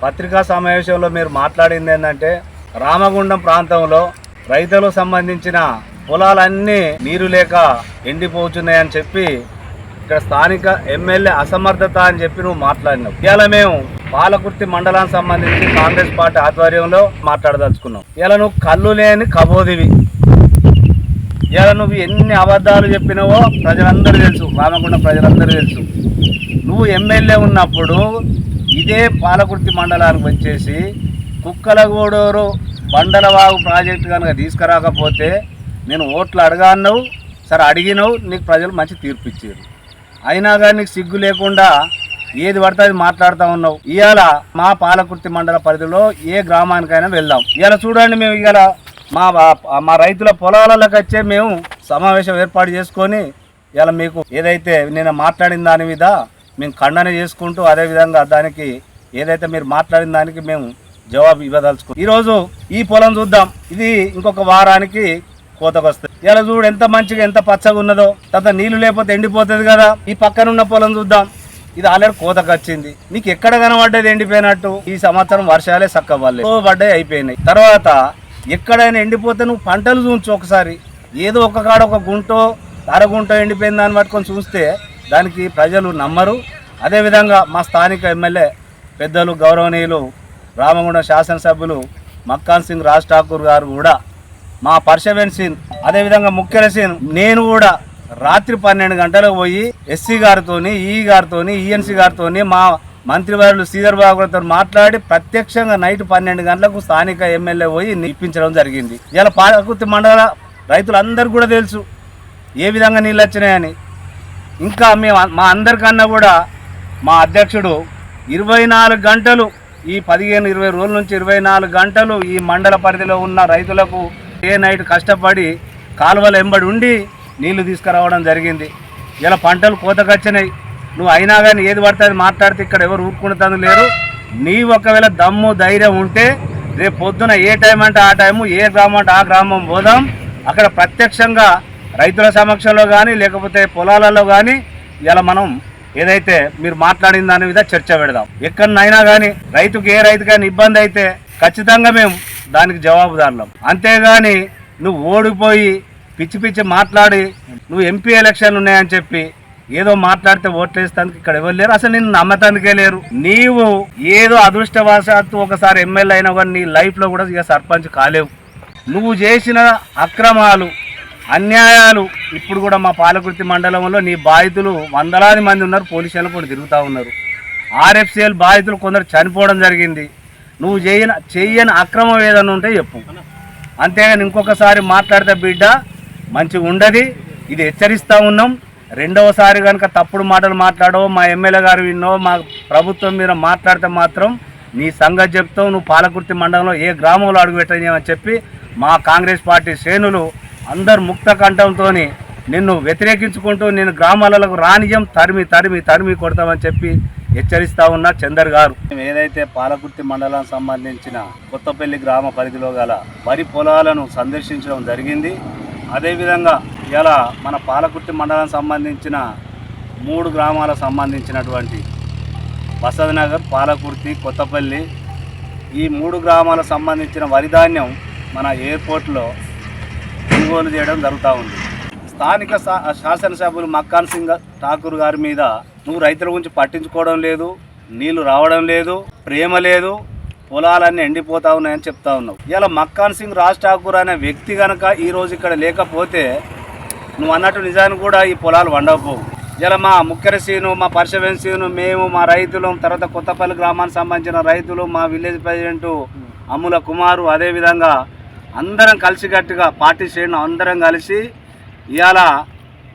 పత్రికా సమావేశంలో మీరు మాట్లాడింది ఏంటంటే రామగుండం ప్రాంతంలో రైతులకు సంబంధించిన పొలాలన్నీ నీరు లేక ఎండిపోతున్నాయని చెప్పి ఇక్కడ స్థానిక ఎమ్మెల్యే అసమర్థత అని చెప్పి నువ్వు మాట్లాడినావు. ఇవాళ మేము పాలకుర్తి మండలానికి సంబంధించి కాంగ్రెస్ పార్టీ ఆధ్వర్యంలో మాట్లాడదలుచుకున్నాం. ఇలా నువ్వు కళ్ళు లేని కబోదివి. ఇలా నువ్వు ఎన్ని అబద్ధాలు చెప్పినావో ప్రజలందరూ తెలుసు, రామగుండం ప్రజలందరూ తెలుసు. నువ్వు ఎమ్మెల్యే ఉన్నప్పుడు ఇదే పాలకుర్తి మండలానికి వచ్చేసి కుక్కలగూడూరు బండలవాగు ప్రాజెక్టు కనుక తీసుకురాకపోతే నేను ఓట్లు అడగాన్నావు. సరే అడిగినావు, నీకు ప్రజలు మంచి తీర్పు ఇచ్చారు. అయినా కానీ నీకు సిగ్గు లేకుండా ఏది పడితే అది మాట్లాడుతూ ఉన్నావు. ఇవాళ మా పాలకుర్తి మండల పరిధిలో ఏ గ్రామానికైనా వెళ్దాం. ఇవాళ చూడండి, మేము ఇవాళ మా రైతుల పొలాలకు వచ్చే మేము సమావేశం ఏర్పాటు చేసుకొని ఇవాళ మీకు ఏదైతే నేను మాట్లాడిన దాని మీద మేము ఖండన చేసుకుంటూ అదేవిధంగా దానికి ఏదైతే మీరు మాట్లాడిన దానికి మేము జవాబు ఇవ్వదలుచుకుంటాం. ఈరోజు ఈ పొలం చూద్దాం, ఇది ఇంకొక వారానికి కోతకు వస్తుంది. ఇలా చూడు ఎంత మంచిగా ఎంత పచ్చగా ఉన్నదో. తర్వాత నీళ్లు లేకపోతే ఎండిపోతుంది కదా. ఈ పక్కన ఉన్న పొలం చూద్దాం, ఇది ఆల్రెడీ కోతకు వచ్చింది. నీకు ఎక్కడ కనబడ్డది ఎండిపోయినట్టు? ఈ సంవత్సరం వర్షాలే పడ్డాయి, అయిపోయినాయి. తర్వాత ఎక్కడైనా ఎండిపోతే నువ్వు పంటలు చూంచు ఒకసారి. ఏదో ఒక కాడ ఒక గుంటో అరగుంటో ఎండిపోయిన దాన్ని పట్టుకొని చూస్తే దానికి ప్రజలు నమ్మరు. అదేవిధంగా మా స్థానిక ఎమ్మెల్యే పెద్దలు గౌరవనీయులు రామగుండం శాసనసభ్యులు మక్కాన్ సింగ్ రాజ్ ఠాకూర్ గారు కూడా మా పర్షవెన్సీన్ అదేవిధంగా ముఖ్యరసీన్ నేను కూడా రాత్రి 12 గంటలకు పోయి ఎస్సీ గారితోని ఈ గారితోని ఈఎన్సీ గారితోని మా మంత్రివర్యులు శ్రీధర్ బాబు గారితో మాట్లాడి ప్రత్యక్షంగా నైట్ 12 గంటలకు స్థానిక ఎమ్మెల్యే పోయి ఇప్పించడం జరిగింది. ఇలా పాలకుర్తి మండల రైతులందరూ కూడా తెలుసు ఏ విధంగా నీళ్ళు వచ్చినాయని. ఇంకా మేము మా అందరికన్నా కూడా మా అధ్యక్షుడు 24 గంటలు ఈ 15-20 రోజుల నుంచి 24 గంటలు ఈ మండల పరిధిలో ఉన్న రైతులకు డే నైట్ కష్టపడి కాలువల ఎంబడి ఉండి నీళ్లు తీసుకురావడం జరిగింది. ఇలా పంటలు కోతకొచ్చినాయి. నువ్వు అయినా కానీ ఏది పడితే అది మాట్లాడితే ఇక్కడ ఎవరు ఊరుకునేందుకు లేరు. నీ ఒకవేళ దమ్ము ధైర్యం ఉంటే రేపు పొద్దున ఏ టైం అంటే ఆ టైము, ఏ గ్రామం అంటే ఆ గ్రామం పోదాం. అక్కడ ప్రత్యక్షంగా రైతుల సమక్షంలో కానీ లేకపోతే పొలాలలో కానీ ఇలా మనం ఏదైతే మీరు మాట్లాడిన దాని మీద చర్చ పెడదాం. ఎక్కడైనా కానీ రైతుకి ఏ రైతుకైనా ఇబ్బంది అయితే ఖచ్చితంగా మేము దానికి జవాబుదారులం. అంతేగాని నువ్వు ఓడిపోయి పిచ్చి పిచ్చి మాట్లాడి నువ్వు ఎంపీ ఎలక్షన్లు ఉన్నాయని చెప్పి ఏదో మాట్లాడితే ఓట్లేస్తానికి ఇక్కడ ఎవరు లేరు, అసలు నిన్ను నమ్మటానికే లేరు. నీవు ఏదో అదృష్టవశాత్తు ఒకసారి ఎమ్మెల్యే అయినా కానీ నీ లైఫ్లో కూడా ఇక సర్పంచ్ కాలేవు. నువ్వు చేసిన అక్రమాలు అన్యాయాలు ఇప్పుడు కూడా మా పాలకుర్తి మండలంలో నీ బాధితులు వందలాది మంది ఉన్నారు, పోలీసులు కూడా తిరుగుతూ ఉన్నారు. ఆర్ఎఫ్సిఎల్ బాధితులు కొందరు చనిపోవడం జరిగింది. నువ్వు చెయ్యని అక్రమం ఏదైనా ఉంటే చెప్పు. అంతేగాని ఇంకొకసారి మాట్లాడితే బిడ్డ మంచిగా ఉండదు. ఇది హెచ్చరిస్తూ ఉన్నాం. రెండవసారి కనుక తప్పుడు మాటలు మాట్లాడో మా ఎమ్మెల్యే గారు విన్నో మా ప్రభుత్వం మీద మాట్లాడితే మాత్రం నీ సంగతి చెప్తావు. నువ్వు పాలకుర్తి మండలంలో ఏ గ్రామంలో అడుగుపెట్టని చెప్పి మా కాంగ్రెస్ పార్టీ శ్రేణులు అందరు ముక్త కంఠంతో నిన్ను వ్యతిరేకించుకుంటూ నేను గ్రామాలకు రానియం తరిమి తరిమి తరిమి కొడతామని చెప్పి హెచ్చరిస్తూ ఉన్న చందర్ గారు. ఏదైతే పాలకుర్తి మండలానికి సంబంధించిన కొత్తపల్లి గ్రామ పరిధిలో గల వరి పొలాలను సందర్శించడం జరిగింది. అదేవిధంగా ఇలా మన పాలకుర్తి మండలానికి సంబంధించిన 3 గ్రామాలకు సంబంధించినటువంటి బసదనగర్, పాలకుర్తి, కొత్తపల్లి ఈ 3 గ్రామాలకు సంబంధించిన వరి ధాన్యం మన ఎయిర్పోర్ట్లో కొనుగోలు చేయడం జరుగుతూ ఉంది. స్థానిక శాసనసభ్యులు మక్కాన్ సింగ్ ఠాకూర్ గారి మీద నువ్వు రైతుల గురించి పట్టించుకోవడం లేదు, నీళ్లు రావడం లేదు, ప్రేమ లేదు, పొలాలన్నీ ఎండిపోతా ఉన్నాయని చెప్తా ఉన్నావు. ఇలా మక్కాన్ సింగ్ రాజ్ ఠాకూర్ అనే వ్యక్తి కనుక ఈరోజు ఇక్కడ లేకపోతే నువ్వు అన్నట్టు నిజానికి కూడా ఈ పొలాలు వండకపోవు. ఇలా మా ముఖ్యరసీను, మా పర్షవెన్సీను, మేము, మా రైతులు, తర్వాత కొత్తపల్లి గ్రామానికి సంబంధించిన రైతులు, మా విలేజ్ ప్రెసిడెంటు అమ్ముల కుమారు, అదేవిధంగా అందరం కలిసికట్టుగా పార్టీ శ్రేణులు అందరం కలిసి ఇవాళ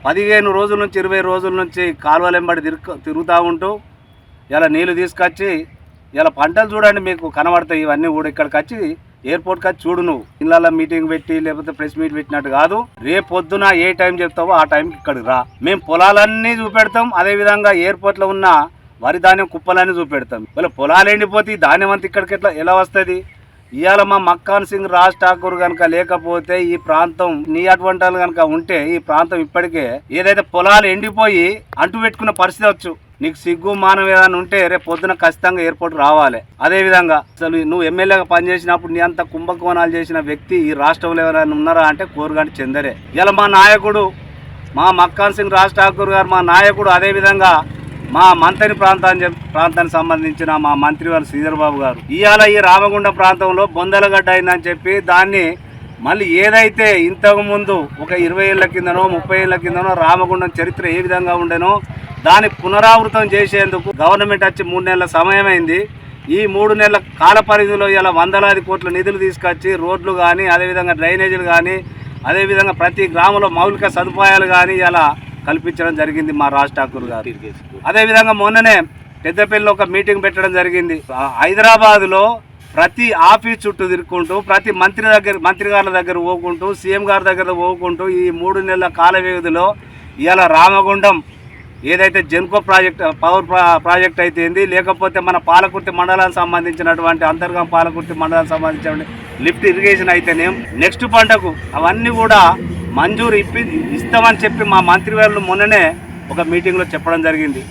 15 రోజుల నుంచి 20 రోజుల నుంచి కాలువలెంబడి తిరుగుతూ ఉంటూ ఇలా నీళ్లు తీసుకొచ్చి ఇలా పంటలు చూడండి మీకు కనబడతాయి. ఇవన్నీ కూడా ఇక్కడికి వచ్చి ఎయిర్పోర్ట్కి వచ్చి చూడు. నువ్వు ఇళ్ళ మీటింగ్ పెట్టి లేకపోతే ప్రెస్ మీట్ పెట్టినట్టు కాదు. రేపు పొద్దున ఏ టైం చెప్తావో ఆ టైంకి ఇక్కడికి రా. మేము పొలాలన్నీ చూపెడతాం. అదేవిధంగా ఎయిర్పోర్ట్లో ఉన్న వరి ధాన్యం కుప్పలన్నీ చూపెడతాం. ఇలా పొలాలు ఎండిపోతే ధాన్యం అంతా ఇక్కడికి ఎలా వస్తుంది? ఇవాళ మా మక్కాన్ సింగ్ రాజ్ ఠాకూర్ కనుక లేకపోతే ఈ ప్రాంతం నీ అటువంటి కనుక ఉంటే ఈ ప్రాంతం ఇప్పటికే ఏదైతే పొలాలు ఎండిపోయి అంటు పెట్టుకున్న పరిస్థితి వచ్చు. నీకు సిగ్గు మానం ఏదైనా ఉంటే రేపు పొద్దున ఖచ్చితంగా ఎయిర్పోర్ట్ రావాలి. అదేవిధంగా అసలు నువ్వు ఎమ్మెల్యేగా పనిచేసినప్పుడు నీ అంత కుంభకోణాలు చేసిన వ్యక్తి ఈ రాష్ట్రంలో ఎవరైనా ఉన్నారా అంటే కోరుగంటి చందరే. ఇలా మా నాయకుడు మా మక్కాన్ సింగ్ రాజ్ ఠాకూర్ గారు మా నాయకుడు, అదేవిధంగా మా మంత్రి ప్రాంతానికి సంబంధించిన మా మంత్రి వారు శ్రీధర్ బాబు గారు ఇవాళ ఈ రామగుండం ప్రాంతంలో బొందలగడ్డ అయిందని చెప్పి దాన్ని మళ్ళీ ఏదైతే ఇంతకు ముందు ఒక 20 ఏళ్ల కిందనో 30 ఏళ్ల కిందనో రామగుండం చరిత్ర ఏ విధంగా ఉండేనో దాన్ని పునరావృతం చేసేందుకు గవర్నమెంట్ వచ్చి 3 నెలల సమయమైంది. ఈ 3 నెలల కాల పరిధిలో ఇలా వందలాది కోట్ల నిధులు తీసుకొచ్చి రోడ్లు కానీ, అదేవిధంగా డ్రైనేజీలు కానీ, అదేవిధంగా ప్రతి గ్రామంలో మౌలిక సదుపాయాలు కానీ ఇలా కల్పించడం జరిగింది మా రాజ్ ఠాకూర్ గారు. అదేవిధంగా మొన్ననే పెద్దపల్లిలో ఒక మీటింగ్ పెట్టడం జరిగింది. హైదరాబాద్లో ప్రతి ఆఫీస్ చుట్టూ తిరుక్కుంటూ, ప్రతి మంత్రి గారి దగ్గర పోకుంటూ, సీఎం గారి దగ్గర పోకుంటూ ఈ 3 నెలల కాల వ్యవధిలో ఇవాళ రామగుండం ఏదైతే జెన్కో పవర్ ప్రాజెక్ట్ అయితేంది, లేకపోతే మన పాలకుర్తి మండలానికి సంబంధించినటువంటి అంతర్గం పాలకుర్తి మండలానికి సంబంధించిన లిఫ్ట్ ఇరిగేషన్ అయితేనేం నెక్స్ట్ పంటకు అవన్నీ కూడా మంజూరు ఇస్తామని చెప్పి మా మంత్రివర్యులు మొన్ననే ఒక మీటింగ్లో చెప్పడం జరిగింది.